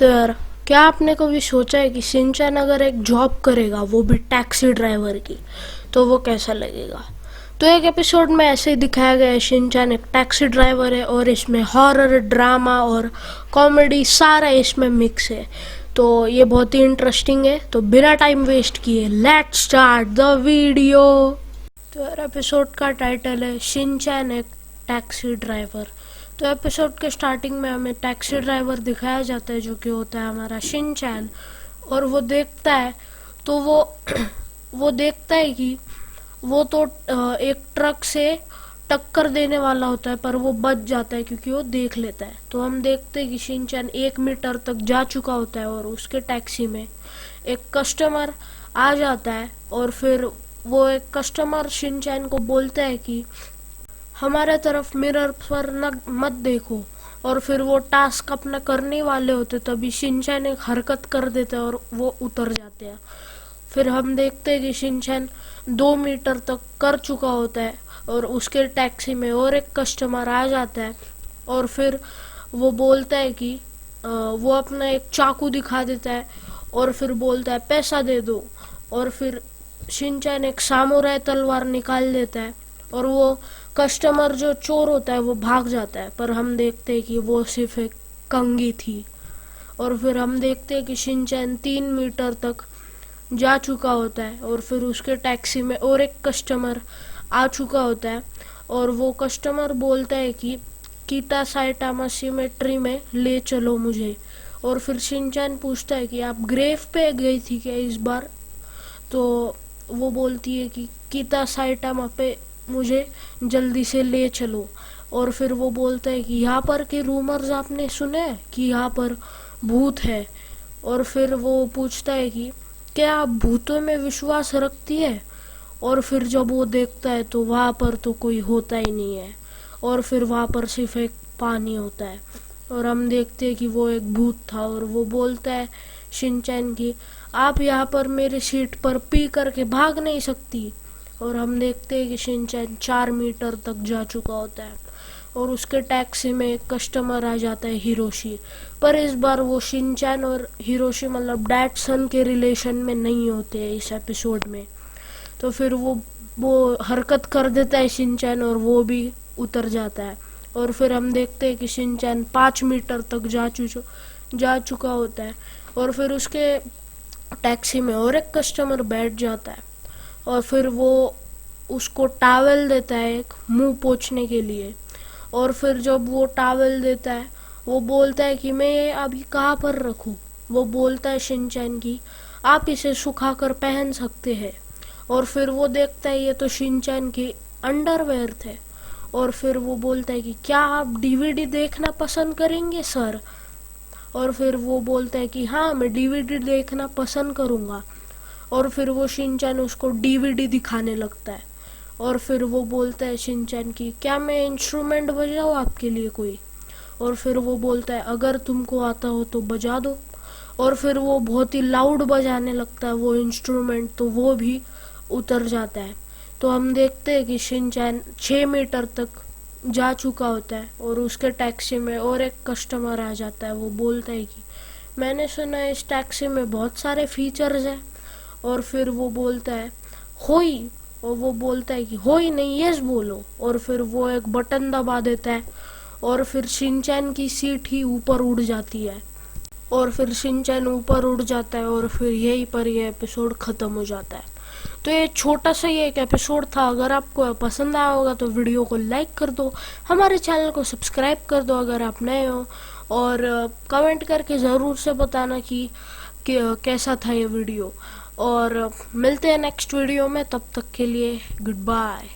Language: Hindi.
तो यार, क्या आपने कभी सोचा है कि शिनचैन अगर एक जॉब करेगा, वो भी टैक्सी ड्राइवर की, तो वो कैसा लगेगा? तो एक एपिसोड में ऐसे ही दिखाया गया है, शिनचैन एक टैक्सी ड्राइवर है और इसमें हॉरर, ड्रामा और कॉमेडी सारा इसमें मिक्स है। तो ये बहुत ही इंटरेस्टिंग है। तो बिना टाइम वेस्ट किए लेट्स स्टार्ट द वीडियो। तो यार, एपिसोड का टाइटल है शिनचैन एक टैक्सी ड्राइवर। तो एपिसोड के स्टार्टिंग में हमें टैक्सी ड्राइवर दिखाया जाता है, जो कि होता है हमारा शिनचैन। और वो देखता है, तो वो देखता है कि वो तो एक ट्रक से टक्कर देने वाला होता है, पर वो बच जाता है क्योंकि वो देख लेता है। तो हम देखते हैं कि शिनचैन 1 मीटर तक जा चुका होता है और उसके टैक्सी में एक कस्टमर आ जाता है। और फिर वो एक कस्टमर शिनचैन को बोलता है कि हमारे तरफ मिरर पर न मत देखो। और फिर वो टास्क अपना करने वाले होते, तभी शिनचैन एक हरकत कर देता है और वो उतर जाते हैं। फिर हम देखते हैं कि शिनचैन 2 मीटर तक कर चुका होता है और उसके टैक्सी में और एक कस्टमर आ जाता है। और फिर वो बोलता है कि वो अपना एक चाकू दिखा देता है और फिर बोलता है पैसा दे दो। और फिर शिनचैन एक सामुराई तलवार निकाल देता है और वो कस्टमर जो चोर होता है वो भाग जाता है, पर हम देखते हैं कि वो सिर्फ एक कंघी थी। और फिर हम देखते हैं कि शिनचैन 3 मीटर तक जा चुका होता है और फिर उसके टैक्सी में और एक कस्टमर आ चुका होता है। और वो कस्टमर बोलता है कि कीता साइटामा सिमेट्री में ले चलो मुझे। और फिर शिनचैन पूछता है कि आप ग्रेव पे गई थी क्या इस बार? तो वो बोलती है कि कीता साइटामा पे मुझे जल्दी से ले चलो। और फिर वो बोलता है कि यहाँ पर के रूमर्स आपने सुने कि यहाँ पर भूत है। और फिर वो पूछता है कि क्या आप भूतों में विश्वास रखती है? और फिर जब वो देखता है तो वहाँ पर तो कोई होता ही नहीं है और फिर वहाँ पर सिर्फ एक पानी होता है। और हम देखते हैं कि वो एक भूत था और वो बोलता है शिनचैन की आप यहाँ पर मेरे सीट पर पी करके भाग नहीं सकती। और हम देखते हैं कि शिनचैन 4 मीटर तक जा चुका होता है और उसके टैक्सी में एक कस्टमर आ जाता है, हिरोशी। पर इस बार वो शिनचैन और हिरोशी मतलब डैड सन के रिलेशन में नहीं होते हैं इस एपिसोड में। तो फिर वो हरकत कर देता है शिनचैन और वो भी उतर जाता है। और फिर हम देखते हैं कि शिनचैन 5 मीटर तक जा चुका होता है और फिर उसके टैक्सी में और एक कस्टमर बैठ जाता है। और फिर वो उसको टॉवेल देता है एक मुंह पोंछने के लिए। और फिर जब वो टॉवेल देता है, वो बोलता है कि मैं ये अभी कहाँ पर रखूं? वो बोलता है शिनचैन की आप इसे सुखा कर पहन सकते हैं। और फिर वो देखता है ये तो शिनचैन के अंडरवेयर थे। और फिर वो बोलता है कि क्या आप डीवीडी देखना पसंद करेंगे सर? और फिर वो बोलता है कि हाँ, मैं डीवीडी देखना पसंद करूँगा। और फिर वो शिनचैन उसको डीवीडी दिखाने लगता है। और फिर वो बोलता है शिनचैन की क्या मैं इंस्ट्रूमेंट बजाऊँ आपके लिए कोई? और फिर वो बोलता है अगर तुमको आता हो तो बजा दो। और फिर वो बहुत ही लाउड बजाने लगता है वो इंस्ट्रूमेंट, तो वो भी उतर जाता है। तो हम देखते हैं कि शिनचैन 6 मीटर तक जा चुका होता है और उसके टैक्सी में और एक कस्टमर आ जाता है। वो बोलता है कि मैंने सुना है इस टैक्सी में बहुत सारे फीचर्स हैं। और फिर वो बोलता है होई। और वो बोलता है कि होई नहीं, यस बोलो। और फिर वो एक बटन दबा देता है और फिर शिनचैन की सीट ही ऊपर उड़ जाती है। और फिर शिनचैन ऊपर उड़ जाता है और फिर यहीं पर ये एपिसोड ख़त्म हो जाता है। तो ये छोटा सा ये एक एपिसोड था। अगर आपको पसंद आया होगा तो वीडियो को लाइक कर दो, हमारे चैनल को सब्सक्राइब कर दो अगर आप नए हो, और कमेंट करके ज़रूर से बताना कि कैसा था ये वीडियो। और मिलते हैं नेक्स्ट वीडियो में, तब तक के लिए गुड बाय।